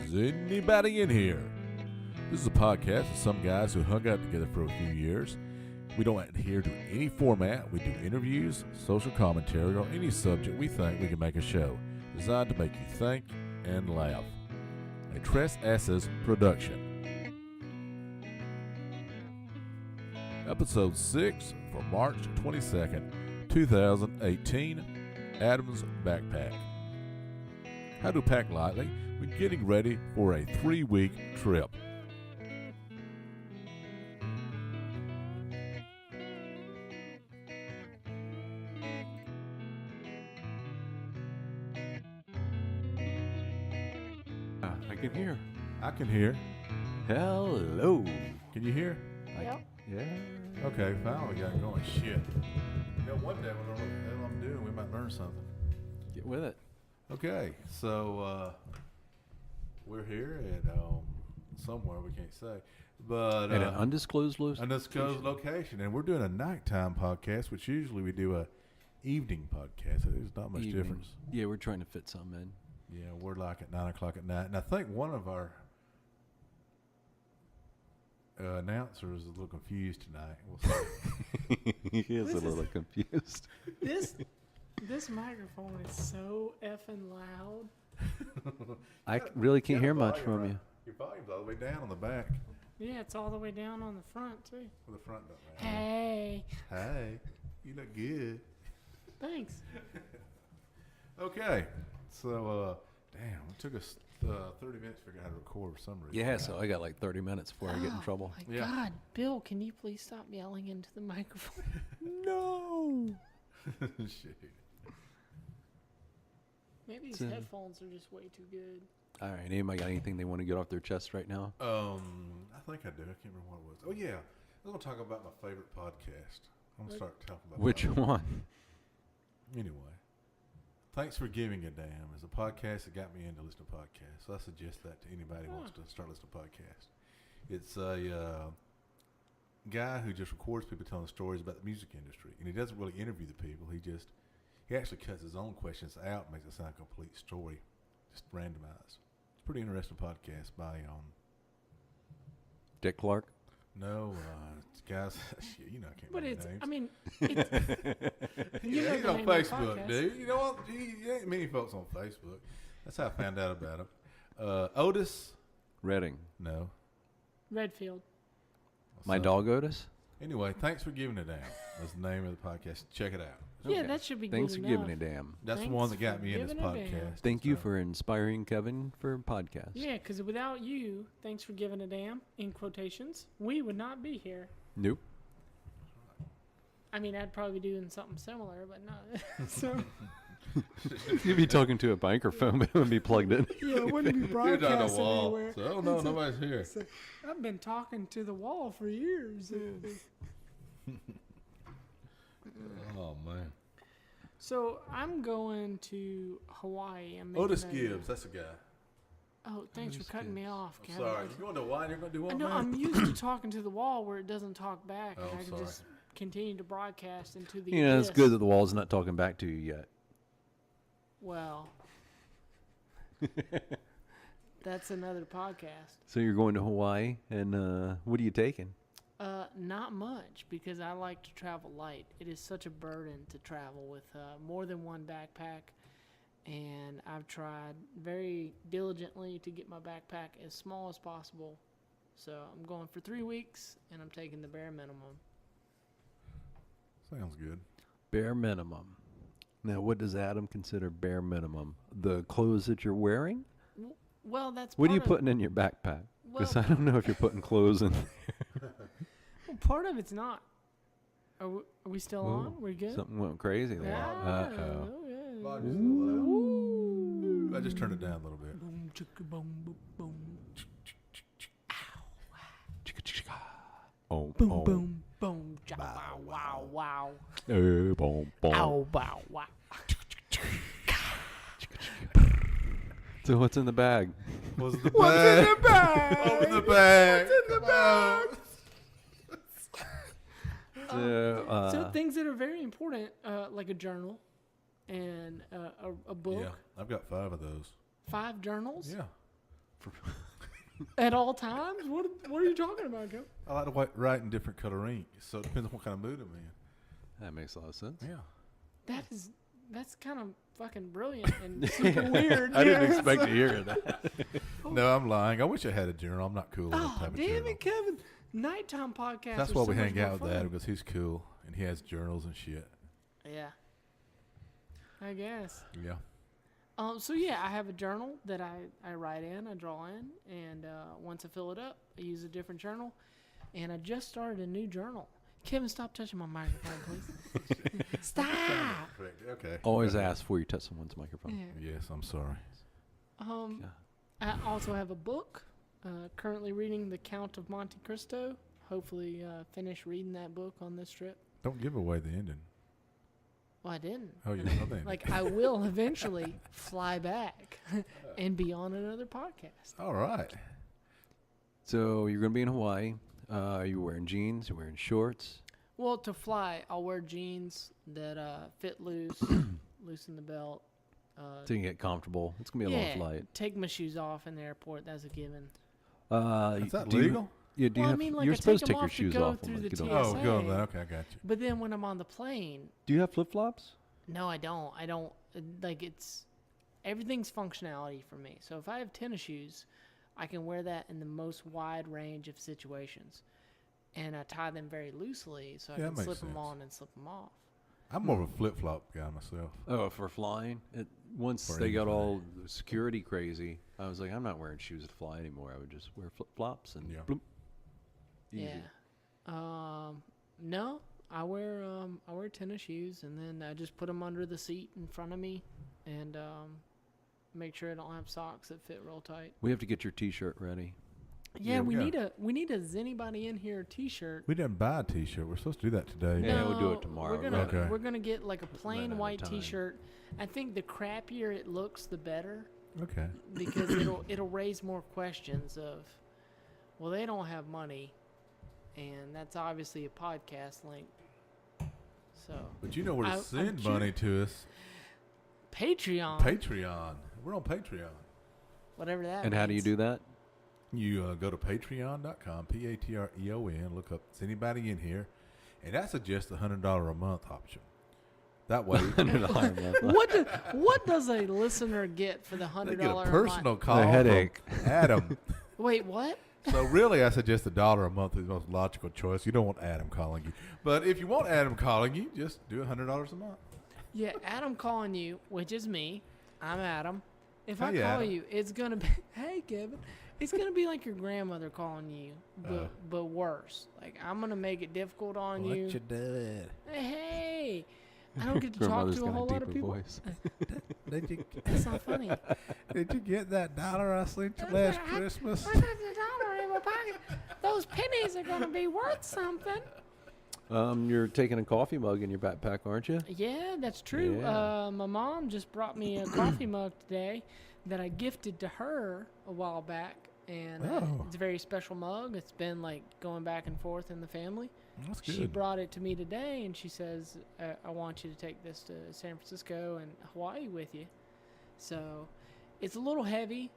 Is anybody in here? This is a podcast of some guys who hung out together for a few years. We don't adhere to any format. We do interviews, social commentary, or any subject we think we can make a show designed to make you think and laugh. A Tres S's production. Episode 6 for March 22nd, 2018, Adam's Backpack. How to pack lightly when getting ready for a 3-week trip. I can hear. I can hear. Hello. Can you hear? Yep. Yeah. Okay, finally we got it going. Shit. You know, one day when I know what the hell I'm doing, we might learn something. Get with it. Okay, so we're here at somewhere we can't say, but At an undisclosed location, and we're doing a nighttime podcast, which usually we do a evening podcast. So there's not much Evening. difference. Yeah, we're trying to fit some in. Yeah, we're like at 9 o'clock at night, and I think one of our announcers is a little confused tonight. We'll see. He is a little confused. This microphone is so effing loud. I really can't hear Your much volume, from right? you. Your volume's all the way down on the back. Yeah, it's all the way down on the front too. Well, the front don't matter. Hey, Hey, you look good. thanks. Okay, so damn, it took us 30 minutes to figure out how to record for some reason. Yeah, so I got like 30 minutes before I get in trouble. My Yeah. God, Bill, can you please stop yelling into the microphone? No. Shit. Maybe these So- headphones are just way too good. All right. Anybody got anything they want to get off their chest right now? I think I do. I can't remember what it was. Oh yeah, I'm gonna talk about my favorite podcast. I'm gonna start talking about Which that. one? Anyway, Thanks for Giving a Damn is a podcast that got me into listening to podcasts. So I suggest that to anybody who wants to start listening to podcasts. It's a guy who just records people telling stories about the music industry, and he doesn't really interview the people. He actually cuts his own questions out and makes it sound like a complete story, just randomized. It's a pretty interesting podcast by Dick Clark? no guys. Shit, you know I can't But remember it's, names. I mean, it's, you know He's the on name of the Facebook, podcast. dude. You know what? There ain't many folks on Facebook. That's how I found out about him. Otis? Redding. No. Redfield. My So, dog Otis? Anyway, Thanks for Giving a Damn. That's the name of the podcast. Check it out. Yeah, Okay. that should be Thanks good for enough. giving a damn. That's the Thanks one that got for me in this giving a damn. podcast. Thank you So, for inspiring Kevin for podcast. Yeah, because without you, thanks for giving a damn, in quotations, we would not be here. Nope. I mean, I'd probably be doing something similar, but not. So, You'd be talking to a microphone, but it would be plugged in. yeah, it wouldn't be You're on the broadcasting wall. anywhere. So, oh no, nobody's here. So, I've been talking to the wall for years. Oh man. So, I'm going to Hawaii. I'm making Otis a- Gibbs, that's the guy. Oh, thanks Otis for cutting me Gibbs. off, I'm Kevin. sorry. You're going to why? You're going to do I what? know, man? I'm used to talking to the wall where it doesn't talk back, and Oh, I can sorry. just continue to broadcast into the You know, it's abyss. good that the wall's not talking back to you yet. Well, that's another podcast. So you're going to Hawaii, and what are you taking? Not much, because I like to travel light. It is such a burden to travel with more than one backpack, and I've tried very diligently to get my backpack as small as possible. So I'm going for 3 weeks, and I'm taking the bare minimum. Sounds good. Bare minimum. Now, what does Adam consider bare minimum? The clothes that you're wearing? Well, that's What are you part of- putting in your backpack? Because Well, I don't know if you're putting clothes in. well, part of it's not. Are we still Whoa, on? We're good? Something went crazy there. Ah, Uh-oh. okay. Volume's a little Ooh. loud. I just turned it down a little bit. Boom, chicka, boom, boom, boom. Oh, Boom, oh. boom, boom. Ja, wow, wow, wow. Boom, boom. Ow, wow, wow. So what's in the bag? What's the What's in the bag? Open the bag. What's in the bag? So, So things that are very important, like a journal and a book. Yeah, I've got 5 of those. 5 journals. Yeah. At all times? What are you talking about, Joe? I like to write in different color ink, so it depends on what kind of mood I'm in. That makes a lot of sense. Yeah. That's kind of fucking brilliant and super weird. I didn't yeah, expect so- to hear that. No, I'm lying. I wish I had a journal. I'm not cool enough Oh, to have a damn journal. it, Kevin. Nighttime podcast. That's are why so we much hang more out with fun. Adam, because he's cool and he has journals and shit. Yeah. I guess. Yeah. So yeah, I have a journal that I write in, I draw in, and once I fill it up, I use a different journal. And I just started a new journal. Kevin, stop touching my microphone, please. Stop. Okay. Always ask before you touch someone's microphone. Yeah. Yes, I'm sorry. Yeah. I also have a book. Currently reading The Count of Monte Cristo. Hopefully finish reading that book on this trip. Don't give away the ending. Well, I didn't. Oh, you know the ending. Like, I will eventually fly back and be on another podcast. All right. So you're going to be in Hawaii. Are you wearing jeans? You're wearing shorts? Well, to fly, I'll wear jeans that fit loose, loosen the belt. So you can get comfortable. It's going to be a long flight. Take my shoes off in the airport. That's a given. Is that do you- legal? Yeah, do you Well, I have, mean, like, you're I supposed to take take 'em your off to shoes go off through when the you get TSA. off. Oh, go on that. Okay, I got you. But then when I'm on the plane, Do you have flip-flops? no, I don't. Like, everything's functionality for me. So if I have tennis shoes, I can wear that in the most wide range of situations. And I tie them very loosely so I Yeah, that can makes slip them sense. on and slip them off. I'm more of a flip-flop guy myself. Oh, for flying? Once For they got anything. all security crazy, I was like, I'm not wearing shoes to fly anymore. I would just wear flip-flops and Yeah. bloop. Easy. Yeah. No, I wear tennis shoes and then I just put them under the seat in front of me and make sure I don't have socks that fit real tight. We have to get your T-shirt ready. Yeah, Yeah, we we need a Is Anybody in Here T-shirt. We didn't buy a T-shirt. We're supposed to do that today. Yeah, we'll do No, it tomorrow. We're gonna get like a out plain of white time. T-shirt. I think the crappier it looks, the better, Okay. because it'll raise more questions of, well, they don't have money, and that's obviously a podcast link. So But you know where to I'm send cur- money to us. Patreon, Patreon. We're on Patreon. whatever that. And how do you means. do that? You go to patreon.com, Patreon. Look up, is anybody in here? And I suggest the $100 a month option. That way, What does a listener get for the they $100 get a personal month? call. A headache. From Adam. Wait, what? So really, I suggest $1 a month is the most logical choice. You don't want Adam calling you, but if you want Adam calling you, just do $100 a month. Yeah, Adam calling you, which is me. I'm Adam. If I Hey, call Adam. you, it's gonna be, hey Kevin. It's gonna be like your grandmother calling you, but worse. Like, I'm gonna make it difficult on you. doing? Hey, I don't get to talk Grandmother's to a got whole lot of deeper people. voice. That's not funny. Did you get that dollar I sent you last Christmas? I got the dollar in my pocket. Those pennies are gonna be worth something. You're taking a coffee mug in your backpack, aren't you? Yeah, that's true. Yeah. My mom just brought me a coffee mug today that I gifted to her a while back, and Oh. it's a very special mug. It's been like going back and forth in the family. That's good. She brought it to me today, and she says, I want you to take this to San Francisco and Hawaii with you. So it's a little heavy,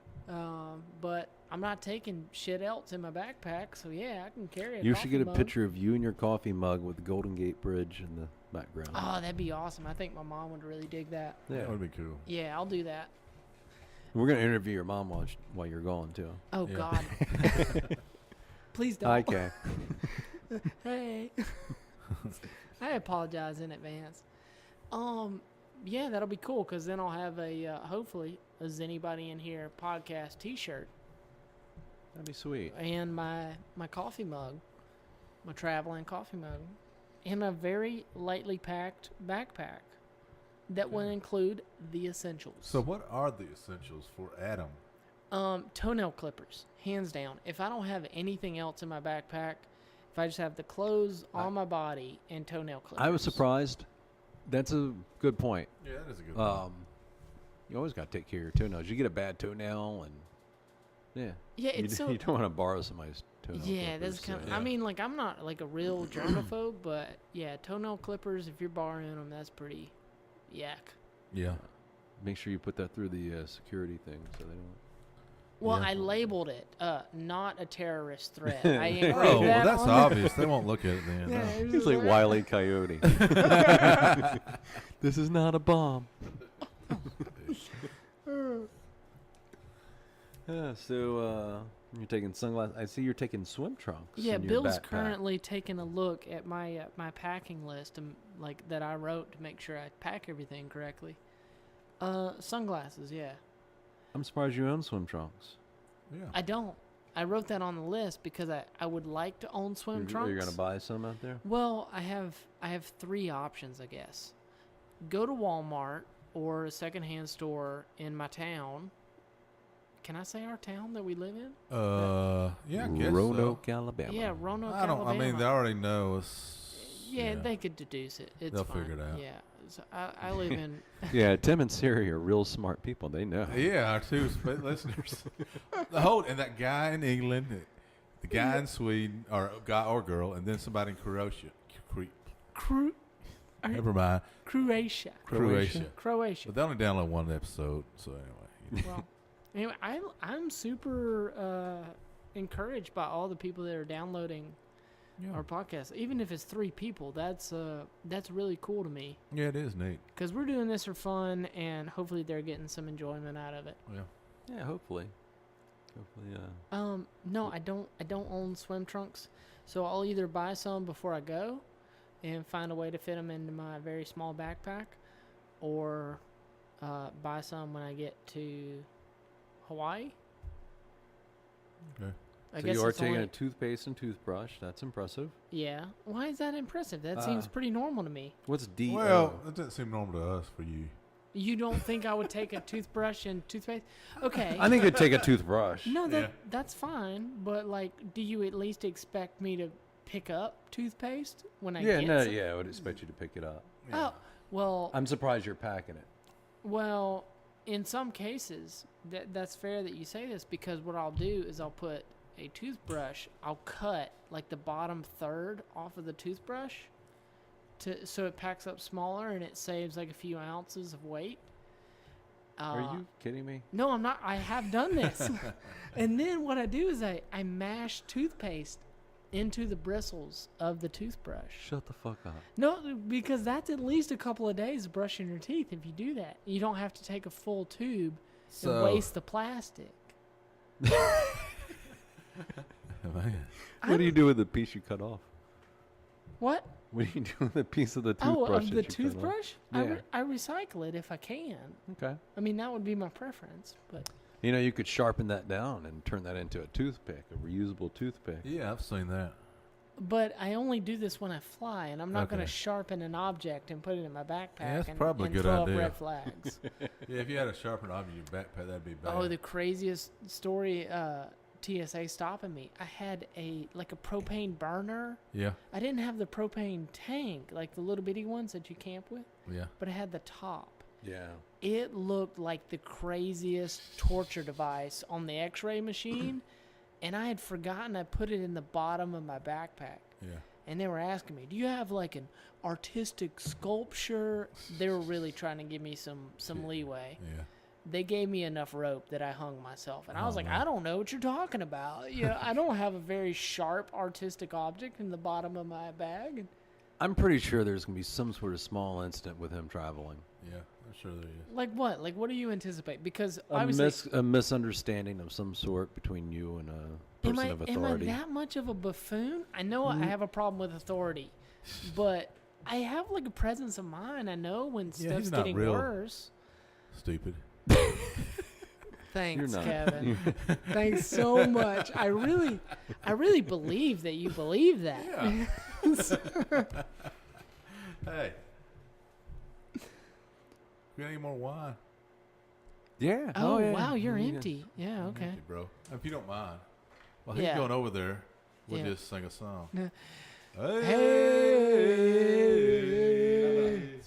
but I'm not taking shit else in my backpack, so yeah, I can carry it. You should get a picture of you and your coffee mug with the Golden Gate Bridge in the background. Oh, that'd be awesome. I think my mom would really dig that. Yeah. That would be cool. Yeah, I'll do that. We're going to interview your mom while you're gone, too. Oh, Yeah. God. Please don't. Hi, Kay. Hey. I apologize in advance. Yeah, that'll be cool, because then I'll have hopefully, Is Anybody in Here podcast T-shirt That'd be sweet. and my coffee mug, my traveling coffee mug, in a very lightly packed backpack that will include the essentials. So what are the essentials for Adam? Toenail clippers, hands down. If I don't have anything else in my backpack, if I just have the clothes on my body and toenail clippers. I was surprised. That's a good point. Yeah, that is a good one. You always got to take care of your toenails. You get a bad toenail, and yeah, Yeah, you, it's you don't want to borrow somebody's toenail. Yeah, that's clippers, kind of. so- I mean, like, I'm not like a real germaphobe, but yeah, toenail clippers. If you're borrowing them, that's pretty yuck. Yeah. Make sure you put that through the security thing so they don't. Well, Yeah. I labeled it not a terrorist threat. I engraved Oh, well, that that's on obvious. They won't look at it then. Yeah, no. it was He's like just Wile E. Coyote. This is not a bomb. So you're taking sunglasses. I see you're taking swim trunks. Yeah, in your Bill's backpack. currently taking a look at my my packing list like that I wrote to make sure I pack everything correctly. Sunglasses, yeah. I'm surprised you own swim trunks. Yeah. I don't. I wrote that on the list because I would like to own swim trunks. Are you gonna buy some out there? Well, I have three options, I guess. Go to Walmart or a secondhand store in my town. Can I say our town that we live in? Yeah, I guess Roanoke, Alabama. Yeah, Roanoke, so. I don't. Alabama. I mean, they already know us. Yeah, they could deduce it. It's They'll fine. figure it out. Yeah, so I live in. Yeah, Tim and Siri are real smart people. They know. Yeah, our two listeners. The whole and that guy in England, the guy in Sweden, or guy or girl, and then somebody in Croatia. Never mind. Croatia. Croatia. But they only download one episode, so anyway. Well, anyway, I'm super encouraged by all the people that are downloading our podcast. Even if it's 3 people, that's really cool to me. Yeah, it is neat. Because we're doing this for fun, and hopefully they're getting some enjoyment out of it. Yeah. Yeah, hopefully. No, I don't own swim trunks, so I'll either buy some before I go, and find a way to fit them into my very small backpack, or buy some when I get to Hawaii. Okay. I So guess you are it's taking only- a toothpaste and toothbrush. That's impressive. Yeah. Why is that impressive? That seems pretty normal to me. What's D? Well, it doesn't seem normal to us for you. You don't think I would take a toothbrush and toothpaste? Okay. I think you'd take a toothbrush. No, Yeah. that's fine. But like, do you at least expect me to pick up toothpaste when I Yeah, get no, some? yeah, I would expect you to pick it up. Oh, well, I'm surprised you're packing it. well, in some cases, that's fair that you say this, because what I'll do is I'll put a toothbrush, I'll cut like the bottom third off of the toothbrush so it packs up smaller and it saves like a few ounces of weight. Are you kidding me? No, I'm not. I have done this. And then what I do is I mash toothpaste into the bristles of the toothbrush. Shut the fuck up. No, because that's at least a couple of days of brushing your teeth if you do that. You don't have to take a full tube and waste the plastic. Man. What do you do with the piece you cut off? What? What do you do with the piece of the Oh, toothbrush? of the that you cut off? toothbrush? Yeah. I recycle it if I can. Okay. I mean, that would be my preference, but You know, you could sharpen that down and turn that into a toothpick, a reusable toothpick. Yeah, I've seen that. I only do this when I fly, and I'm not going to Okay. sharpen an object and put it in my backpack that's and, probably a and good throw idea. up red flags. Yeah, if you had a sharpened object in your backpack, that'd be bad. Oh, the craziest story, TSA stopping me. I had a propane burner. Yeah, I didn't have the propane tank, like the little bitty ones that you camp with, yeah. but I had the top. Yeah. It looked like the craziest torture device on the x-ray machine, and I had forgotten I put it in the bottom of my backpack. Yeah. And they were asking me, do you have like an artistic sculpture? They were really trying to give me some leeway. Yeah. They gave me enough rope that I hung myself. And I was like, man. I don't know what you're talking about. You know, I don't have a very sharp artistic object in the bottom of my bag. I'm pretty sure there's going to be some sort of small incident with him traveling. Yeah, I'm sure there is. Like what? Like what do you anticipate? Because A obviously, misunderstanding of some sort between you and a person of authority. Am I that much of a buffoon? I know I have a problem with authority, but I have like a presence of mind. I know when Yeah, stuff's he's not getting real. worse. Stupid. Thanks, not. Kevin. Thanks so much. I really believe that you believe that. Yeah. Hey. You got any more wine? Yeah. Oh, yeah. wow, you're Yeah. empty. Yeah, okay. Thank you, bro. If you don't mind. While he's Yeah. going over there, we'll Yeah. just sing a song. No. Hey.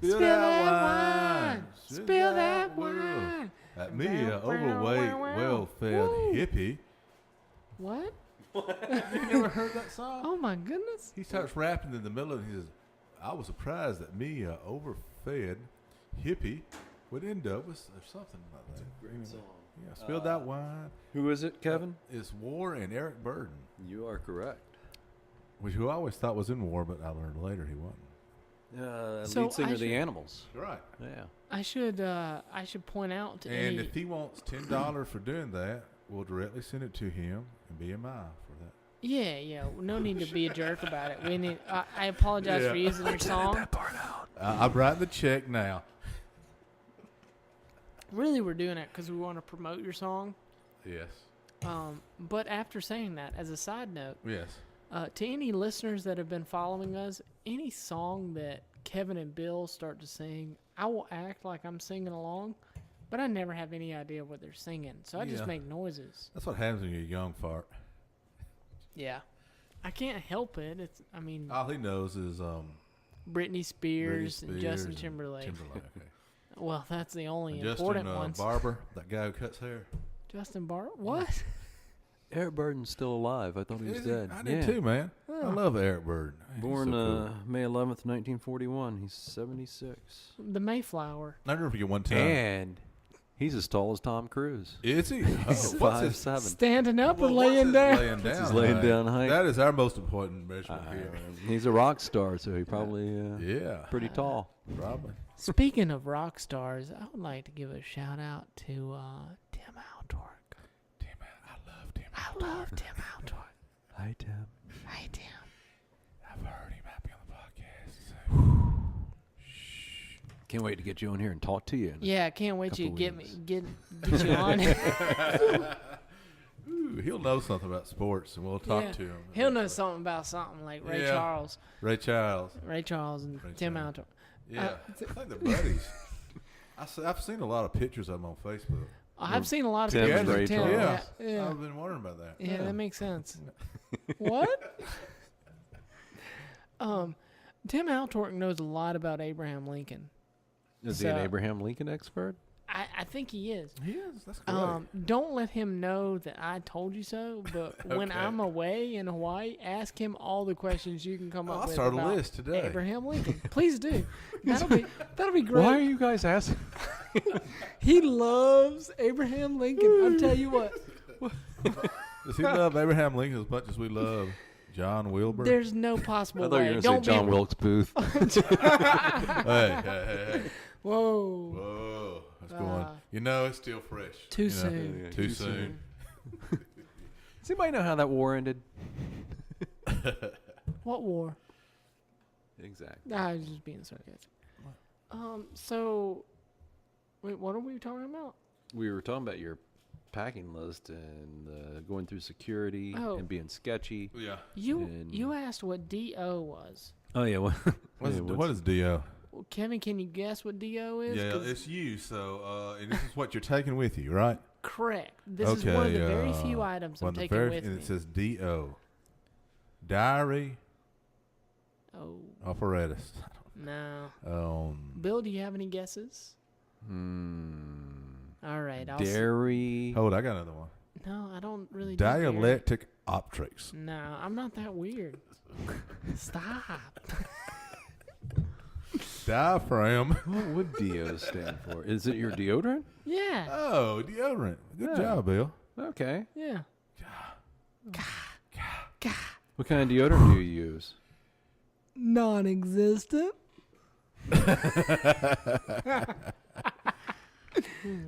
Spill that wine. Spill that wine. At me, an overweight, well-fed Woo. hippie. What? You never heard that song? Oh my goodness. He starts rapping in the middle, and he says, "I was surprised that me, overfed hippie, With Indobus or something like that. Great Anyway. song. Yeah, Spilled That Wine. Who is it, Kevin? It's War and Eric Burden, You are correct. who I always thought was in War, but I learned later he wasn't. So lead singer I of the should- Animals. Right. Yeah. I should point out to And any. if he wants $10 for doing that, we'll directly send it to him and BMI for that. Yeah. No need to be a jerk about it. We need. I apologize for using your song. I'm writing the check now. Really, we're doing it because we want to promote your song. Yes. But after saying that, as a side note, Yes. to any listeners that have been following us, any song that Kevin and Bill start to sing, I will act like I'm singing along, but I never have any idea what they're singing. So I just Yeah. make noises. That's what happens when you're a young fart. Yeah. I can't help it. All he knows is Britney Spears, Britney and Justin Spears Timberlake. Timberlake. Okay. Well, that's the only And important Justin ones. Barber, that guy who cuts hair. Justin Barber? What? Eric Burden's still alive. I thought he was Is he? dead. I did too, man. I Oh. love Eric Burden. He's Born so cool. May 11th, 1941. He's 76. The Mayflower. I never forget one time. And he's as tall as Tom Cruise. Is he? He's Oh, what's his 5'7". Standing up well, or what's laying his down? Laying down. his laying height? down height? That is our most important measurement here. He's a rock star, so he probably Yeah, pretty tall. probably. Speaking of rock stars, I would like to give a shout out to Tim Altork. Damn it, I love Tim. I love Tim Altork. Hi, Tim. Hey, Tim. I've heard he might be on the podcast. Can't wait to get you on here and talk to you. Yeah, I can't wait you to Couple get me weeks. get you on. Ooh, he'll know something about sports, and we'll talk Yeah. to him. He'll know something about something like Ray Yeah. Charles. Ray Charles. Ray Charles and Ray Tim Charles. Altork. Yeah, I think they're buddies. I've seen a lot of pictures of them on Facebook. I've seen a lot of Tim pictures and of Ray Tim. Charles. Yeah. I've been wondering about that. Yeah, that makes sense. What? Tim Altork knows a lot about Abraham Lincoln. Is he an So- Abraham Lincoln expert? I think he is. He is. That's correct. Don't let him know that I told you so. But when Okay. I'm away in Hawaii, ask him all the questions you can come up I'll with start a about list today. Abraham Lincoln. Please do. That'll be great. Why are you guys asking? He loves Abraham Lincoln. I'll tell you what. Does he love Abraham Lincoln as much as we love John Wilbur? There's no possible I thought you way. were going to say Don't John be. Wilkes Booth. Hey. Whoa. Whoa. What's going on? You know, it's still fresh. Too You know? soon. Yeah, Too soon. Does anybody know how that war ended? What war? Exactly. I was just being sarcastic. So, wait, what are we talking about? We were talking about your packing list and going through security Oh. and being sketchy. Yeah. You And- asked what DO was. Oh, yeah. Well, What is DO? Well, Kevin, can you guess what DO is? Yeah, 'Cause- it's you. So, and this is what you're taking with you, right? correct. This is one of the very few items I'm one of the taking very- with and me. it says DO. Diary Oh, apparatus. no. Bill, Do you have any guesses? All right. Dairy. hold, I got another one. No, I don't really do dairy. Dielectric optics. No, I'm not that weird. Stop. Diaphragm. What would DO stand for? Is it your deodorant? Yeah. Oh, deodorant. Good Yeah. job, Bill. Okay. Yeah. What kind of deodorant do you use? Non-existent.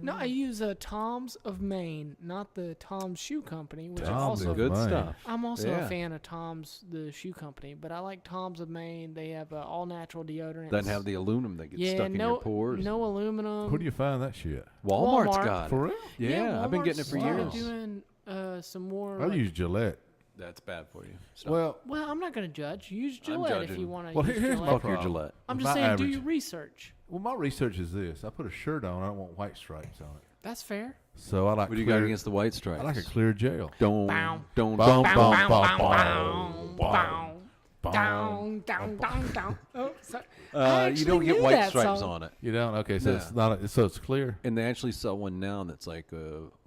No, I use Tom's of Maine, not the Tom's Shoe Company, which I Tom's also of Good Maine. stuff. I'm also Yeah. a fan of Tom's, the shoe company, but I like Tom's of Maine. They have all natural deodorant. Doesn't have the aluminum that gets yeah, stuck in no, your pores. no aluminum. Where do you find that shit? Walmart's Walmart. got it. For real? Yeah, I've been getting it for Walmart's years. started doing some more. I like- use Gillette. That's bad for you. Stop. Well, well, I'm not going to judge. Use I'm Gillette if judging. you want to. Well, use here's my Gillette. Fuck your problem. Gillette. I'm my just saying, do average- your research. my research is this. I put a shirt on. I don't want white stripes on it. That's fair. So I like What do you got clear, against the white stripes? I like a clear gel. Don't, Bow. don't, Bow, don't, bow, don't. bow, bow, bow, bow, down, down, down, down. Oh, sorry. I You actually don't get knew white that stripes song. on it. You don't? Okay, so No. it's not. So it's clear. And they actually sell one now that's like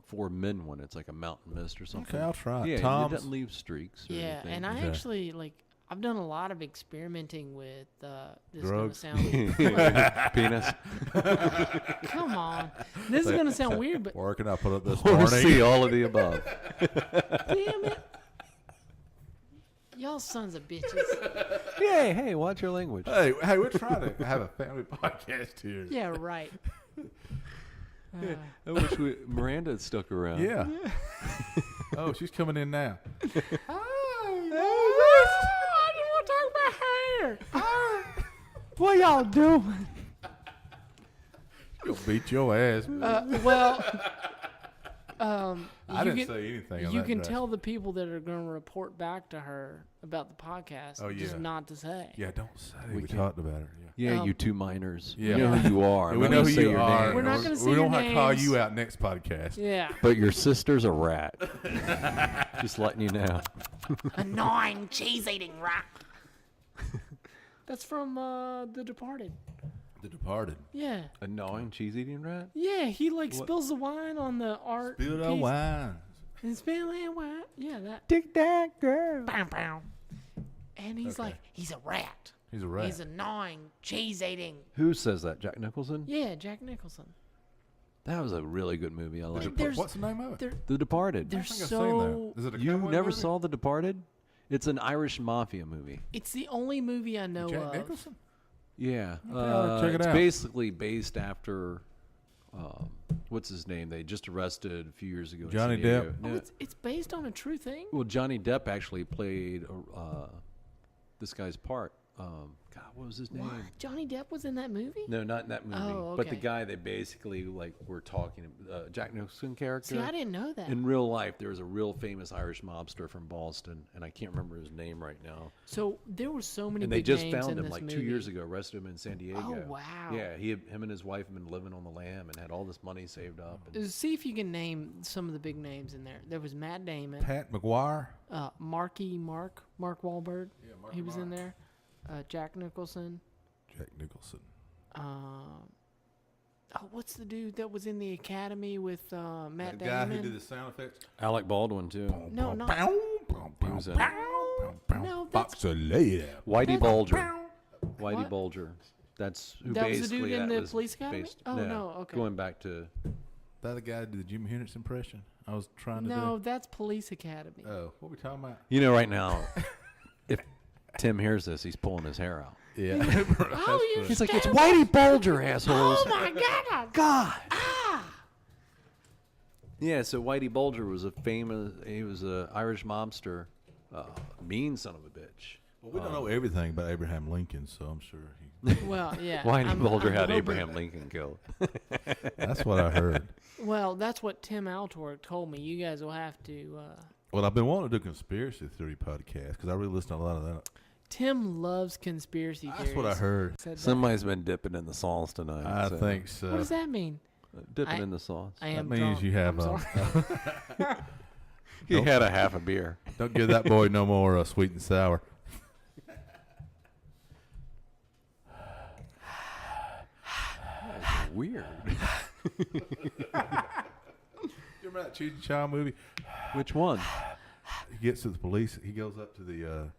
for men one. It's like a mountain mist or something. Okay, I'll try it. Yeah, Tom's. it doesn't leave streaks. Or Yeah, anything. and I Okay. actually I've done a lot of experimenting with this. Drugs? Is gonna Penis. sound come on. This is gonna sound weird, but Working, I put up this Or morning. see all of the above. damn it, y'all sons of bitches. Hey, watch your language. Hey, we're trying to have a family podcast here. Yeah, right. I wish Miranda had stuck around. Yeah. Oh, she's coming in now. I just want to talk about hair. What y'all doing? She'll beat your ass. Well, I you didn't can, say anything. on you that can dress. tell the people that are going to report back to her about the podcast Oh, just yeah. not to say. Yeah, don't say. We We can't. talked about her. Yeah. Yeah, Um, you two minors. Yeah. You know who you are. Yeah, I'm we not know gonna who say you your are. name. We're not gonna say We don't your have to call names. you out next podcast. Yeah. But your sister's a rat. Just letting you know. Annoying cheese-eating rat. That's from The Departed. The Departed. Yeah. Annoying cheese-eating rat? Yeah, he spills the wine on the art Spill that piece. wine. And spill that wine. Yeah, that. Dig that girl. Bow, bow. And he's Okay. like, he's a rat. He's a rat. He's annoying, cheese-eating. Who says that? Jack Nicholson? Yeah, Jack Nicholson. That was a really good movie. I The like Like, it. there's- What's the name of it? They're, The Departed. they're I think I've so... seen that. Is it a You cowboy never movie? saw The Departed? It's an Irish mafia movie. It's the only movie I know Jack of. Nicholson? Yeah. I'll check it It's out. basically based after, what's his name? They just arrested a few years ago. in Johnny San Diego. Depp? Oh, No, it's based on a true thing? well, Johnny Depp actually played this guy's part. God, what was his name? What? Johnny Depp was in that movie? No, not in that movie. Oh, But the okay. guy they basically were talking. Jack Nicholson character. See, I didn't know that. In real life, there was a real famous Irish mobster from Boston, and I can't remember his name right now. So there were so many And they big just names found in him this like movie. 2 years ago, arrested him in San Diego. Oh, wow. Yeah, him and his wife have been living on the lam and had all this money saved up. And See if you can name some of the big names in there. There was Matt Damon, Pat McGuire? Mark Wahlberg. Yeah, Marky He was in Mark. there. Jack Nicholson. Jack Nicholson. What's the dude that was in the Academy with Matt The guy Damon? who did the sound effects? Alec Baldwin too. No, not. He was in it. No, that's- Box of lady. Whitey That's- Bulger. Whitey What? Bulger. That's who That was the basically dude in that the was Police Academy? based. Oh, no, okay. Going back to That the guy who did the Jimi Hendrix impression I was trying to No, that's Police Academy. do? Oh, what we talking about? right now, if Tim hears this, he's pulling his hair out. Yeah. Oh, you He's like, it's Whitey Bulger, assholes. Oh my God! God. Ah! Yeah, so Whitey Bulger was he was a Irish mobster, mean son of a bitch. Well, we don't know everything about Abraham Lincoln, so I'm sure he. Well, yeah. Whitey Bulger I'm had hoping- Abraham Lincoln killed. That's what I heard. Well, that's what Tim Altork told me. You guys will have to. Well, I've been wanting to do conspiracy theory podcast because I really listen to a lot of that. Tim loves conspiracy theories. That's what I heard. Said that. Somebody's been dipping in the sauce tonight. I so- think so. What does that mean? Dipping I- in the sauce. I That am means drunk. you have. I'm sorry. He had a half a beer. Don't give that boy no more sweet and sour. Weird. You remember that Cheech and Chong movie? Which one? He gets to the police. He goes up to the.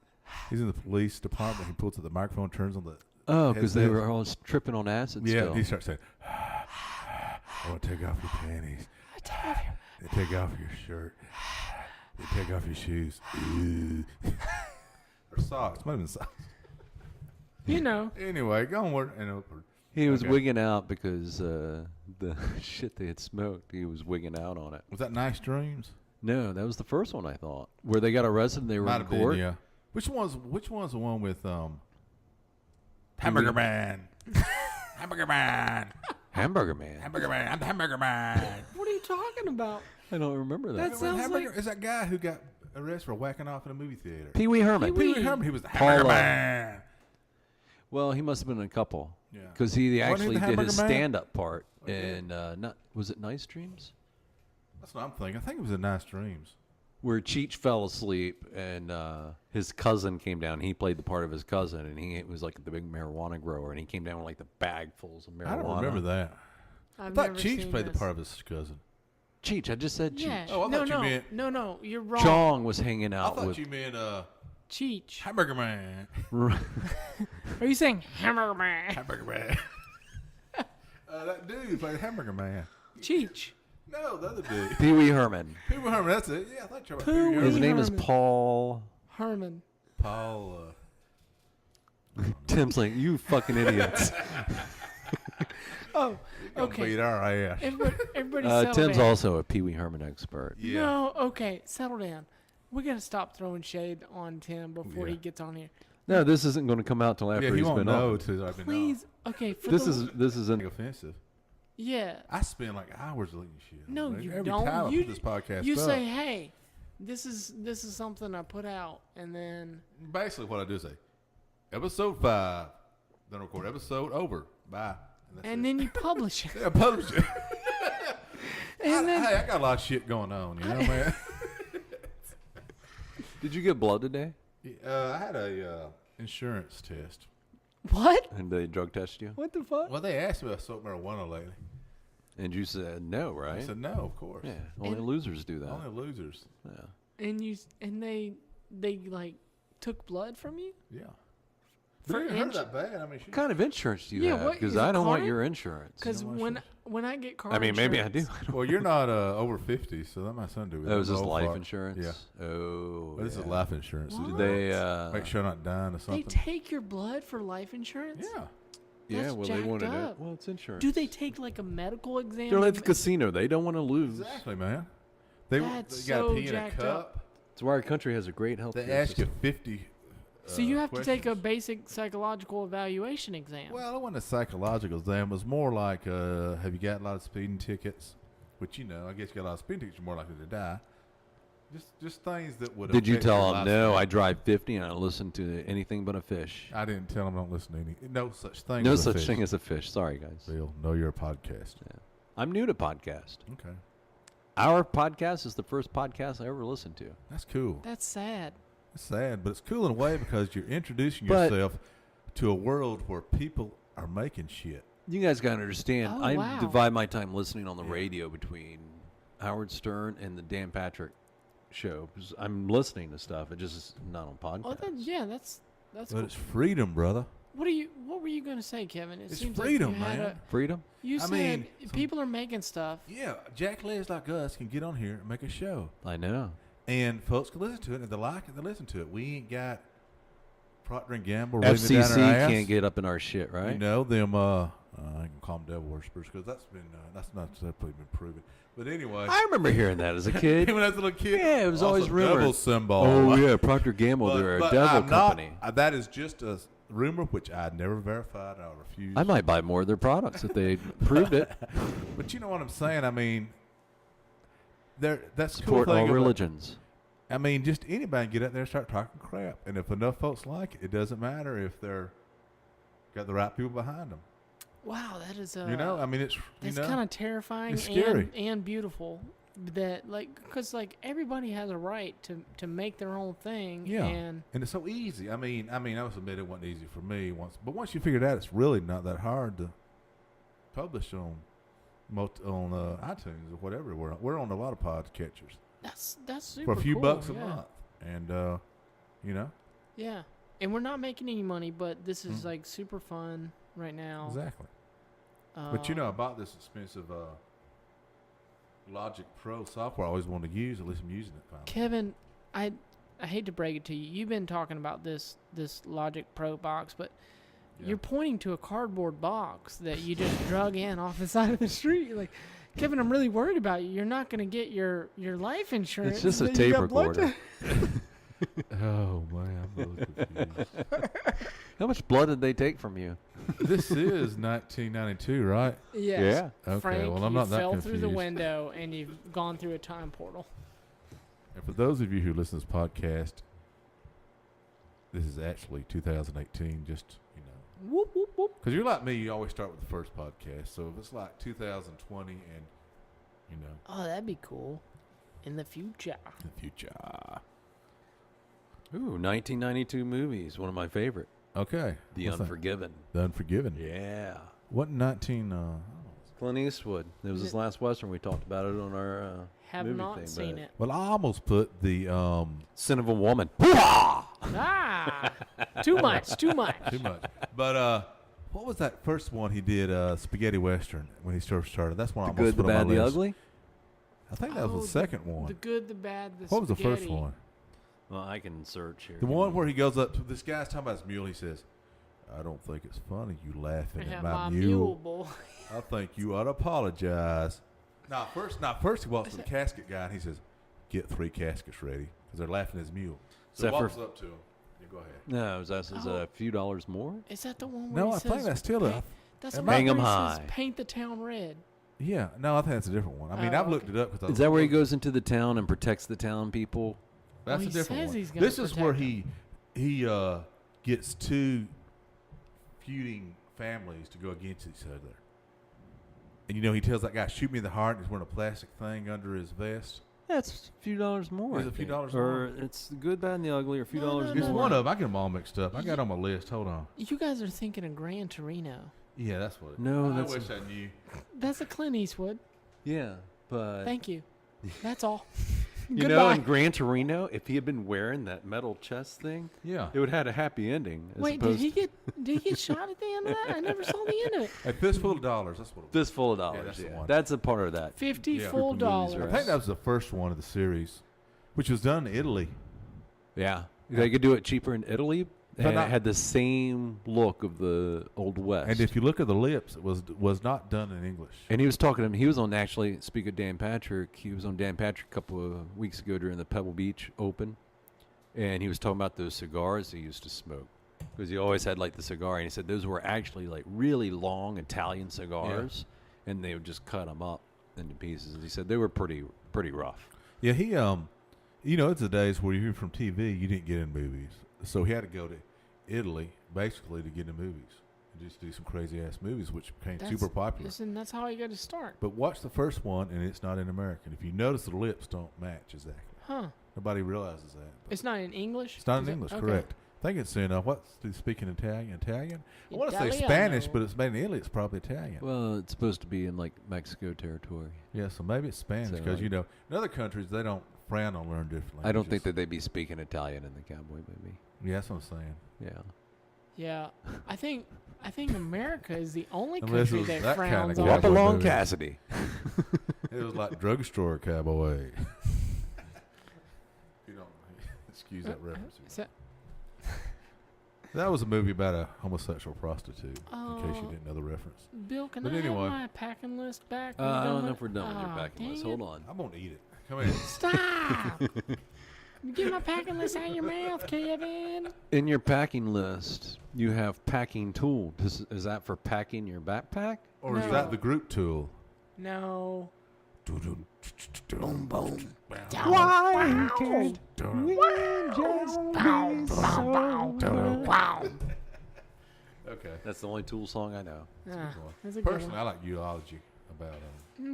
He's in the police department. He pulls out the microphone, turns on the. Oh, because they headset. were all tripping on acid Yeah, still. he starts saying, "I want to take off your panties. They take off your shirt. They take off your shoes. Ooh." Or socks. Might have been socks. You know. Anyway, go onward and upward. He was Okay. wigging out because the shit they had smoked, he was wigging out on it. Was that Nice Dreams? No, that was the first one I thought. Where they got arrested and they were Might in have been, court. yeah. Which one's the one with Hamburger Man? Hamburger Man. Hamburger Man. Hamburger Man. I'm the Hamburger Man. What are you talking about? I don't remember that. That sounds Hamburger like- is that guy who got arrested for whacking off in a movie theater. Pee Wee Herman. Pee-wee. Pee Wee Herman. He was the Hamburger Paula. Man. Well, he must have been in a couple. Yeah. Because he Wasn't he actually the did Hamburger his Man? stand-up part Okay. in was it Nice Dreams? That's what I'm thinking. I think it was in Nice Dreams. Where Cheech fell asleep and his cousin came down. He played the part of his cousin, and he was like the big marijuana grower, and he came down with like the bagfuls of marijuana. I don't remember that. I I've thought never Cheech seen played this. the part of his cousin. Cheech, I just said Cheech. Yeah. Oh, I no, thought you no, meant- no, you're wrong. Chong was hanging I out thought with. you meant Cheech. Hamburger Man. Are you saying Hamburger Man? Hamburger Man. That dude played Hamburger Man. Cheech. No, the other dude. Pee Wee Herman. Pee Wee Herman, that's it. Yeah, I thought you were about Pee Pee Wee Wee His Herman. name is Herman. Paul. Herman. Paul. Tim's like, you fucking idiots. Oh, Gonna okay. beat our ass. Everybody settle Tim's down. also a Pee Wee Herman expert. Yeah. No, okay, settle down. We gotta stop throwing shade on Tim before he Yeah. gets on here. No, this isn't going to come out till after Yeah, he he's won't been know on. till I've been Please, okay. For This the, is an offensive. yeah. I spend like hours deleting shit. No, Like, you every don't. time You- I put this podcast You up. say, hey, this is something I put out, and then Basically, what I do is say, episode 5, then record episode over. Bye. That's and it. then you publish it, Yeah, publish it. and then Hey, I got a lot of shit going on, you know, man. Did you get blood today? I had a insurance test. what? And they drug tested you? What the fuck? Well, they asked me if I smoked marijuana lately. And you said no, right? I said no, of course. Yeah, only And- losers do that. Only losers. Yeah. And they like took blood from you? Yeah. For But it didn't hurt ins- that bad. I mean, she, What kind of insurance do you Yeah, have? what, Because is it I don't want car? your insurance. Because You know what when I get car I mean, maybe I do. insurance- well, you're not over 50, so that might something to do with it. Oh, is this I'm old life fart. insurance? Yeah. Oh, But this is yeah. life insurance. What? Did They make sure I'm not dying or They something. take your blood for life insurance? Yeah. Yeah, That's well, they jacked wanted up. it. Well, it's insurance. Do they take like a medical exam? They're like the casino. They don't want to lose. Exactly, man. They That's got to so pee in a jacked cup. up. That's why our country has a great health They care ask you system. 50. So you have to take a questions. basic psychological evaluation exam. Well, it wasn't a psychological exam. It was more like, have you got a lot of speeding tickets? Which, you know, I guess you got a lot of speeding tickets, you're more likely to die. Just things that would Did you affect your tell them, no, lifespan. I drive 50 and I listen to anything but a fish? I didn't tell them don't listen to any. No such thing No as a such fish. thing as a fish. Sorry, guys. Bill, know you're a podcast. I'm new to podcast. Okay. Our podcast is the first podcast I ever listened to. That's cool. That's sad. It's sad, but it's cool in a way because you're introducing But- yourself to a world where people are making shit. You guys got to understand, Oh, I wow. divide my time listening on the Yeah. radio between Howard Stern and the Dan Patrick show. 'Cause I'm listening to stuff. It just is not on podcast. Oh, that's But cool. it's freedom, brother. What were you going to say, Kevin? It It's seems freedom, like you had man. Freedom? you I said mean, people are making stuff. Yeah, jacklegs like us can get on here and make a show. I know. And folks can listen to it, and if they like it, they listen to it. We ain't got Procter and Gamble raising it down FCC our ass. can't get up in our shit, right? You know them. I can call them devil worshippers because that's not definitely been proven. But anyway, I remember hearing that as a kid. when I was a little kid, Yeah, it was always also rumored. devil symbol. Oh yeah, Procter Gamble, But- they're a but devil I'm not- company. that is just a rumor which I never verified. I refuse. I might buy more of their products if they proved it. But you know what I'm saying? I mean, that's the Support cool thing all about- religions. I mean, just anybody can get out there and start talking crap, and if enough folks like it, it doesn't matter if they're got the right people behind them. Wow, that is You know, I mean, it's that's you know, kind of terrifying it's scary. and beautiful. That because everybody has a right to make their own thing. Yeah. And and it's so easy. I mean, I must admit it wasn't easy for me once, but once you figure it out, it's really not that hard to publish on iTunes or whatever. We're on a lot of podcatchers that's super for a few cool, bucks a yeah. month, and you know, Yeah, and we're not making any money, but this is Mm. like super fun right now. exactly. But you know, I bought this expensive Logic Pro software I always wanted to use. At least I'm using it finally. Kevin, I hate to break it to you. You've been talking about this Logic Pro box, but Yeah. you're pointing to a cardboard box that you just drug in off the side of the street. You're like, Kevin, I'm really worried about you. You're not going to get your life insurance. It's just a that you tape got blood recorder. Oh man, I'm a little confused. How much blood did they take from you? This is 1992, right? Yes. Okay, Frank, well, I'm you not that fell confused. through the window and you've gone through a time portal. And for those of you who listen to this podcast, this is actually 2018. Just Whoop, whoop, whoop. because you're like me, you always start with the first podcast. So if it's like 2020, and Oh, that'd be cool. In the future. in the future. Ooh, 1992 movies. One of my favorite. Okay, The what's that? Unforgiven. The Unforgiven. Yeah. What 19? Clint Eastwood. It was his last Western. We talked about it on our Have movie not thing, seen but- it. Well, I almost put the Sin of a Woman. Too much. Too much. But what was that first one he did? Spaghetti Western when he first started. That's one I The almost Good, the put on Bad, my the list. Ugly. I think that was the second one. The Good, the Bad, the What was the first Spaghetti. one? Well, I can search here. The one where he goes up to this guy's talking about his mule. He says, "I don't think it's funny you laughing Yeah, at my mule mule. boy. I think you ought to apologize." First he walks to the casket guy and he says, "Get 3 caskets ready," because they're laughing at his mule. So he Except for- walks up to him. Yeah, go ahead. No, is that a few dollars more? Is that the one where No, he I says, think that's still a. That's the Hang one 'em where he says, high. paint the town red. Yeah, no, I think that's a different one. I mean, Oh, I've looked okay. it up because Is that where he goes into the town and protects the town people? That's Well, a he different says one. he's gonna This is where protect he gets 2 feuding families to go against each other. And he tells that guy, "Shoot me in the heart," and he's wearing a plastic thing under his vest. That's a few dollars more. Is it I a few think. dollars Or more? it's the Good, Bad, and the Ugly, or a few No, dollars no, It's more. one of them. I get them all mixed up. I got it on my list. Hold on. You guys are thinking of Gran Torino. Yeah, that's what it is. No, I that's wish I knew. That's a Clint Eastwood. Yeah, but Thank you. That's all. you know, in Gran Torino, if he had been wearing that metal chest thing, Yeah. it would have had a happy ending. As Wait, opposed did he get shot at the end of that? I never saw the end of it. A fistful of dollars. That's what it was. Fistful of dollars. that's the Yeah, one. that's a part of that. 50 Yeah. full Group of movies, dollars. I right? think that was the first one of the series, which was done in Italy. Yeah, they could do it cheaper in Italy, But and not- it had the same look of the Old West. And if you look at the lips, it was not done in English. And he was talking to him. He was on, actually, speak of Dan Patrick, he was on Dan Patrick a couple of weeks ago during the Pebble Beach Open. And he was talking about those cigars he used to smoke. Because he always had, like, the cigar. And he said those were actually, like, really long Italian cigars. And they would just cut them up into pieces. And he said they were pretty rough. Yeah, he it's the days where you're from TV, you didn't get in movies, so he had to go to Italy basically to get in movies and just do some crazy ass movies, which became super popular. Listen, that's how you got to start. But watch the first one, and it's not in American. If you notice, the lips don't match exactly. Huh. Nobody realizes that. but It's not in English? it's not Is in it? English, Okay. correct? I think it's in do you speak in Italian? I want to say Italiano. Spanish, but it's made in Italy. It's probably Italian. Well, it's supposed to be in, like, Mexico territory. Yeah, so maybe it's Spanish So, because like- in other countries they don't frown on learning different languages. I don't think that they'd be speaking Italian in the cowboy movie. Yeah, that's what I'm saying. Yeah. Yeah. I think America is the only Unless it country was that that frowns kinda on guy. Walk Cowboy along, movie. Cassidy. It was like drugstore cowboy. You don't excuse that reference. Is that- That was a movie about a homosexual prostitute. In case Oh. you didn't know the reference. Bill, can But I anyway. have my packing list back? Are I you don't done know with if we're done with your Aw, backing list. dang Hold it. on. I'm gonna eat it. Come in. Stop! Get my packing list out of your mouth, Kevin. In your packing list, you have packing tool. Is that for packing your backpack? Or is No. that the group tool? No. Boom, boom. Why can't Okay. That's the only Tool song I know. Ah, that's a good Personally, one. I like eulogy about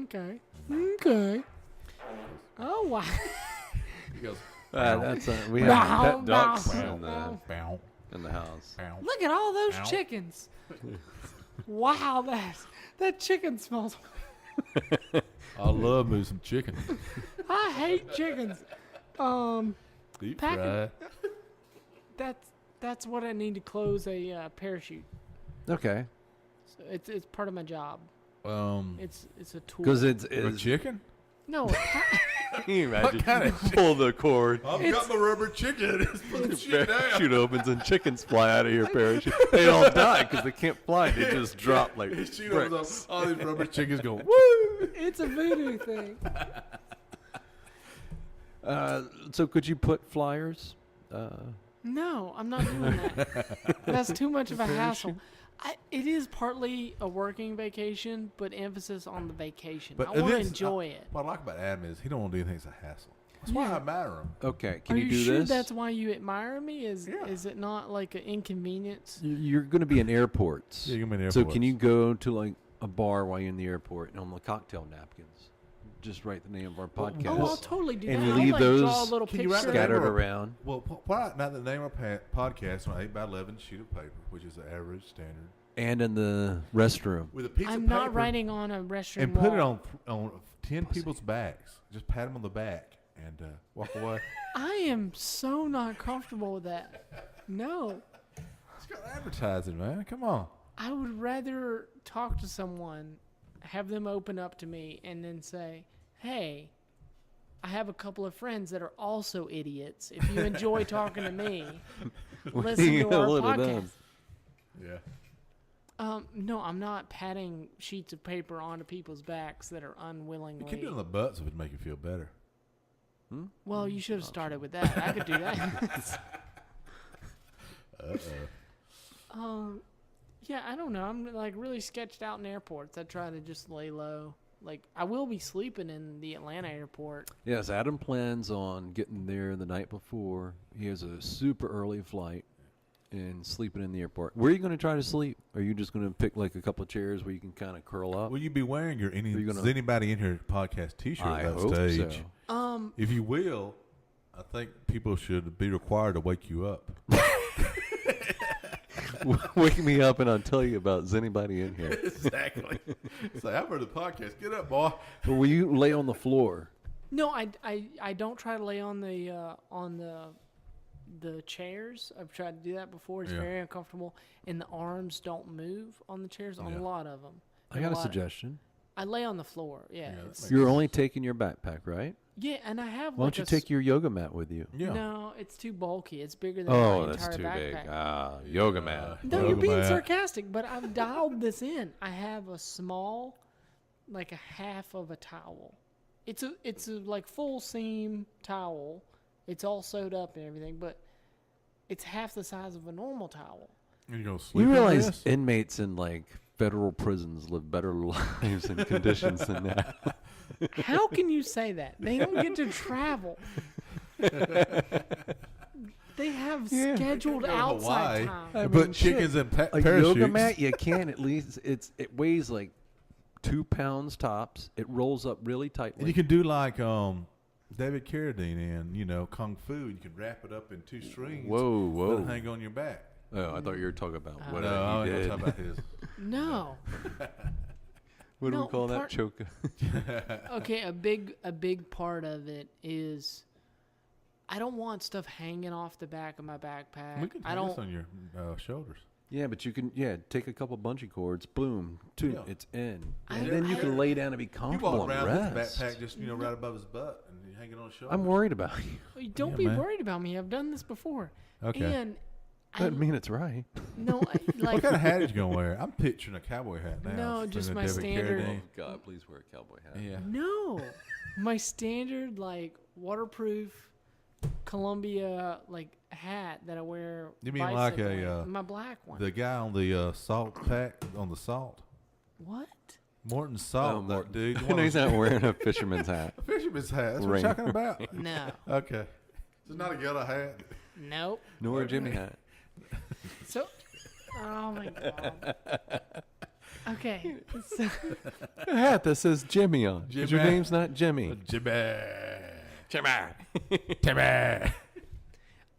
Okay. Okay. Oh, wow. He goes. That's we Bow, have pet ducks bow, in the bow. Bow, in the house. bow. Look at all those Ow. chickens. Wow, that chicken smells. I love me some chicken. I hate chickens. Deep Packing- fry. That's what I need to close a parachute. Okay, So it's part of my job. It's a tool. because it's A chicken? No, Can you imagine? kind of pull the cord. I've got my rubber chicken. It's put the shit down. Parachute opens and chickens fly out of your parachute. They all die because they can't fly. They just drop like His shoe bricks. opens up, all these rubber chickens go, woo! it's a voodoo thing. So could you put flyers? No, I'm not doing that. That's too much of a hassle. It is partly a working vacation, but emphasis on the vacation. I want to this- enjoy it. What I like about Adam is he don't want to do anything that's a hassle. That's why I admire him. Okay, can Are you you do sure this? that's why you admire me? Is Yeah. is it not like an inconvenience? You're going to be in airports. Yeah, you're gonna be in So airports. can you go to like a bar while you're in the airport and on the cocktail napkins, just write the name of our podcast, Oh, I'll totally do And that. leave I'll, like, draw those a little Can you write picture. the name scattered of- around. Well, why not the name of our podcast on 8x11 sheet of paper, which is the average standard, And in the restroom. with a piece I'm of paper, not writing on a restroom and put it wall. on 10 people's backs. Just pat them on the back and walk away. I am so not comfortable with that. No. It's got advertising, man. Come on. I would rather talk to someone, have them open up to me, and then say, hey, I have a couple of friends that are also idiots. If you enjoy talking to me, listen to our podcast. Yeah. No, I'm not patting sheets of paper onto people's backs that are You unwillingly. keep doing the butts if it'd make you feel better. Well, you should have started with that. I could do that. Yeah, I don't know. I'm like really sketched out in airports. I try to just lay low. Like I will be sleeping in the Atlanta airport. Yes, Adam plans on getting there the night before. He has a super early flight and sleeping in the airport. Where are you going to try to sleep? Are you just going to pick like a couple of chairs where you can kind of curl up? Will you be wearing your gonna- is anybody in here podcast T-shirt I at that hope stage? so. If you will, I think people should be required to wake you up. Wake me up and I'll tell you about is anybody in here. Exactly. Say, I've heard the podcast. Get up, boy. But will you lay on the floor? No, I don't try to lay on the chairs. I've tried to do that before. It's Yeah. very uncomfortable, and the arms don't move on the chairs on Yeah. a lot of them. I got a suggestion. I lay on the floor. Yeah, Yeah, that it's- makes- You're only taking your backpack, right? yeah, and I have. Why like don't you a take your yoga mat with you? Yeah. No, it's too bulky. It's bigger than Oh, my that's entire too backpack. big. Ah, yoga mat. No, Yoga you're being mat. sarcastic, but I've dialed this in. I have a small, like a half of a towel. It's a like full seam towel. It's all sewed up and everything, but it's half the size of a normal towel. You gonna sleep You in realize this? inmates in like federal prisons live better lives and conditions than that. How can you say that? They don't get to travel. They have Yeah. scheduled Go to outside Hawaii. time. I Put mean, shit. chickens in A parachutes. yoga mat, you can at least. It weighs like 2 pounds tops. It rolls up really And tightly. you can do like David Carradine in Kung Fu. You can wrap it up in 2 strings. Whoa, Let whoa. it hang on your back. Oh, I thought you were talking about what No, I he ain't did. gonna talk about his. No. What do No, we call that? part- Choke. Okay, a big part of it is I don't want stuff hanging off the back of my backpack. We can I do this don't. on your shoulders. Yeah, but you can take a couple bungee cords, boom, Yeah. it's in, I- and then you I- can lay down and be You comfortable walk and around with rest. the backpack just right above his butt and you hang it on his shoulder. I'm worried about you. Don't Yeah, be man. worried about me. I've done this before. Okay. And Doesn't mean it's right. no, What like kind of hat is you gonna wear? I'm picturing a cowboy hat now. No, Thinking just of my David standard- Carradine. God, please wear a cowboy hat. Yeah. no, my standard like waterproof Columbia like hat that I wear. You mean like bicycling. My black one? The guy on the salt pack on the salt. What? Morton Salt, Oh, that Morton. dude. No, he's not wearing a fisherman's hat. A fisherman's hat. That's what Ring. you're talking about. No. Okay. It's not a yellow hat. Nope. Nor a Jimmy hat. So, oh my god. Okay. So, A hat that says Jimmy on. 'Cause your Jimmy. name's not Jimmy. Jimmy. Jimmy. Jimmy.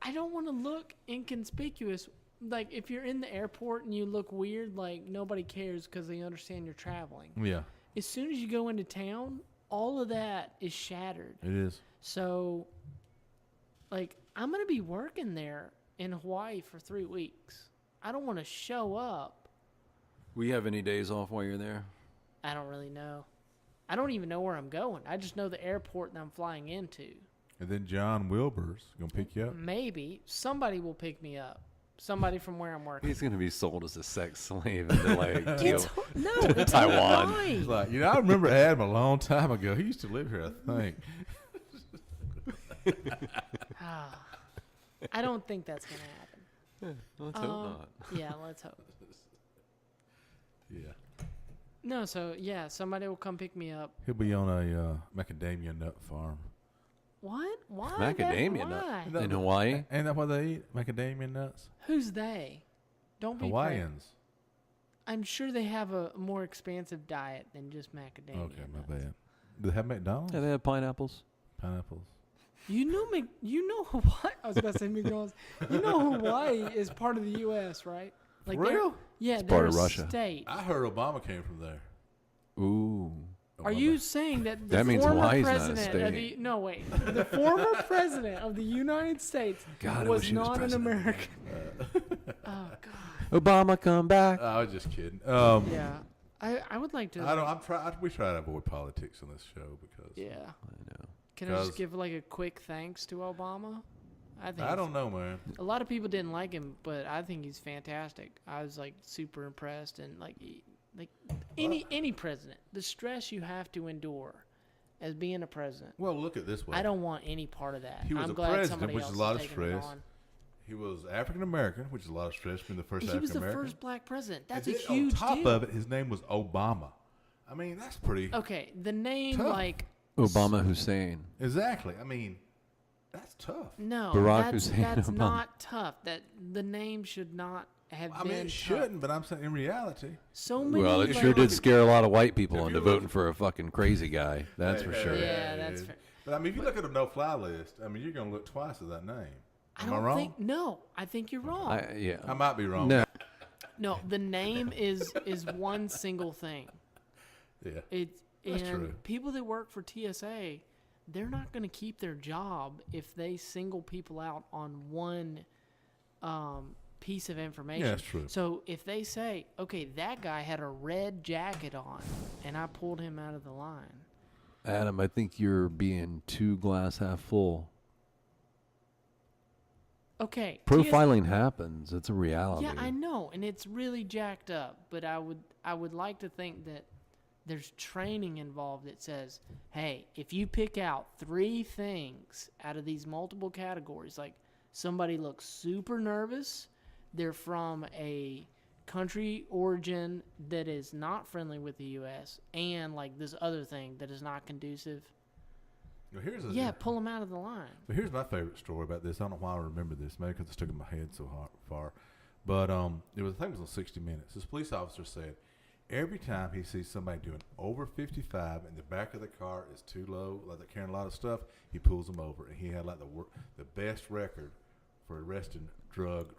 I don't want to look inconspicuous. Like if you're in the airport and you look weird, like nobody cares because they understand you're traveling. Yeah, As soon as you go into town, all of that is shattered. it is. So, like, I'm going to be working there in Hawaii for 3 weeks. I don't want to show up. Will you have any days off while you're there? I don't really know. I don't even know where I'm going. I just know the airport that I'm flying into. And then John Wilbur's gonna pick you up. Maybe somebody will pick me up. Somebody from where I'm working. He's going to be sold as a sex slave into like No, it's Taiwan. Hawaii. He's like, I remember Adam a long time ago. He used to live here, I think. Ah, I don't think that's going to happen. Let's hope not. Yeah, let's hope. Yeah, No, so yeah, somebody will come pick me up. he'll be on a macadamia nut farm. What? Why? Macadamia nut. Why? In Hawaii? Ain't that what they eat? Macadamia nuts. Who's they? Don't be Hawaiians. I'm sure they have a more expansive diet than just macadamia. Okay, my nuts. bad. Do they have McDonald's? Yeah, they have pineapples. Pineapples. You know Hawaii. I was about to say McDonald's. You know Hawaii is part of the U.S., right? Like For they're- real? Yeah, It's they're part of a Russia. state. I heard Obama came from there. Ooh. Are you saying that the That means former Hawaii's not a president of the state. no wait the former president of the United States God, I was wish he was not an president. American? Oh God. Obama, come back. I was just kidding. Yeah, I would like to. I don't. We try to avoid politics on this show because Yeah. I know. Can I just 'Cause- give like a quick thanks to Obama? I think I don't know, man. a lot of people didn't like him, but I think he's fantastic. I was like super impressed, and like any president, the stress you have to endure as being a president. Well, look at it this way. I don't want any part of that. He was I'm a glad president, somebody which else is a lot is of taking it stress. on. He was African American, which is a lot of stress being the first He was African the American. first black president. That's And a then huge on top deal. of it, his name was Obama. I mean, that's pretty. Okay, the name Tough. like Obama Hussein. Exactly. I mean, that's tough. no, Barack that's, Hussein that's Obama. not tough. That the name should not have I been. mean, it tough. shouldn't, but I'm saying in reality. So many. Well, it like- sure did scare a lot of white people If into you look- voting for a fucking crazy guy. That's for sure. Yeah, that's fair. But I mean, if you look at a no-fly list, I mean, you're going to look twice at that name. I Am don't I wrong? think. No, I think you're wrong. Yeah. I might be wrong. No. No, the name is one single thing. Yeah. It's That's and true. people that work for TSA, they're not going to keep their job if they single people out on one piece of information. Yeah, that's true. So if they say, okay, that guy had a red jacket on, and I pulled him out of the line. Adam, I think you're being too glass half full. Okay. Profiling happens. It's a reality. Yeah, I know, and it's really jacked up. But I would like to think that there's training involved that says, hey, if you pick out 3 things out of these multiple categories, like somebody looks super nervous, they're from a country origin that is not friendly with the U.S., and like this other thing that is not conducive. Well, Pull them out of the line. But here's my favorite story about this. I don't know why I remember this. Maybe because it stuck in my head so far. But it was, I think it was on 60 Minutes. This police officer said every time he sees somebody doing over 55 and the back of the car is too low, like they're carrying a lot of stuff, he pulls them over. And he had like the best record for arresting drug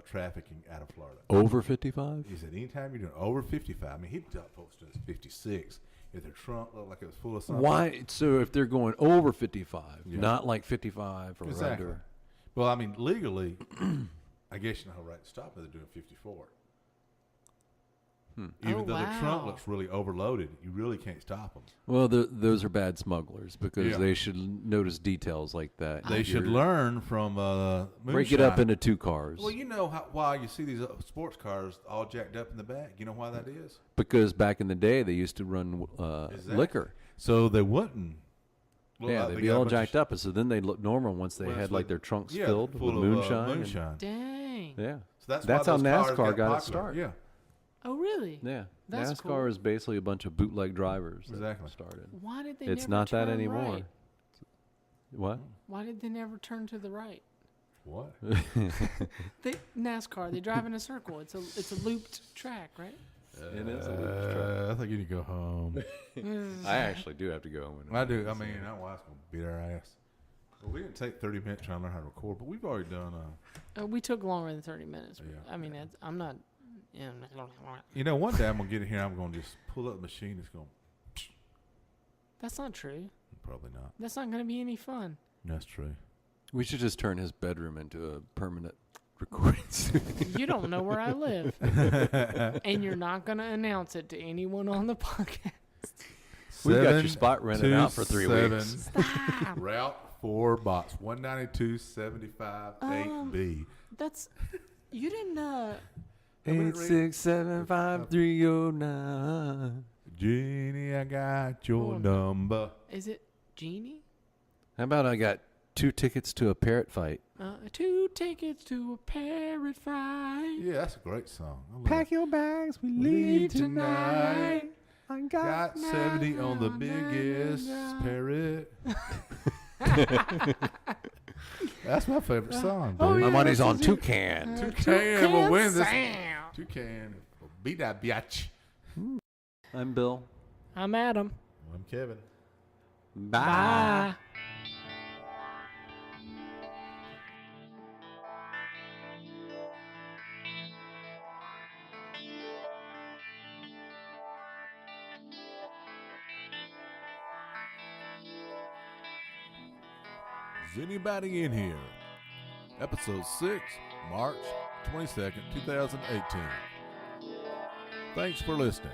trafficking out of Florida. Over 55? He said anytime you're doing over 55, I mean, he got folks doing 56. If their trunk looked like it was full of something. Why? So if they're going over 55, Yeah. not like 55 or Exactly. under. Well, I mean, legally, I guess you know how right to stop if they're doing 54. Even Oh, though their trunk wow. looks really overloaded, you really can't stop them. Well, those are bad smugglers because Yeah. they should notice details like that. They should You're- learn from break it up moonshine. into 2 cars. Well, you know why you see these sports cars all jacked up in the back? You know why that is? Because back in the day, they used to run Exactly. liquor. So they wouldn't. look Yeah, like they'd they be got a all bunch of jacked up, and so then they look normal once they Well, had it's like like- their trunks yeah, filled full with of moonshine. and- moonshine. Dang. yeah, So that's That's why how those cars NASCAR got its popular. start. Yeah, Oh, really? yeah. That's NASCAR cool. is basically a bunch of bootleg drivers. that Exactly. Started. Why did they It's never not that turn anymore. right? What? Why did they never turn to the right? what? NASCAR, they drive in a circle. It's a looped track, right? It is a loop track. I think you need to go home. I actually do have to go. I do. I mean, our wife's gonna beat our ass. Well, we didn't take 30 minutes trying to learn how to record, but we've already done. We took longer than 30 minutes. But, Yeah. I mean, I'm not. Yeah, You know, one day I'm gonna get in here. I'm gonna just pull up the machine. It's gonna that's not true. probably not. That's not going to be any fun. That's true. We should just turn his bedroom into a permanent recording studio. You don't know where I live, and you're not going to announce it to anyone on the podcast. We've got your spot rented out for 3 weeks. Stop. Route 4, box 19275 8B. That's you didn't. 8675309. Jeannie, I got your Oh, number. Is it Genie? How about I got 2 tickets to a parrot fight? 2 tickets to a parrot fight. Yeah, that's a great song. I love Pack it. your bags, we Leave leave tonight. tonight. I Got 70 on the biggest parrot. That's my favorite song, dude. Oh, My yeah, money's that's on it. Toucan. Toucan will win this. Sam. Toucan will beat that biatch. I'm Bill. I'm Adam. I'm Kevin. Bye. Is anybody in here? Episode 6, March 22nd, 2018. Thanks for listening.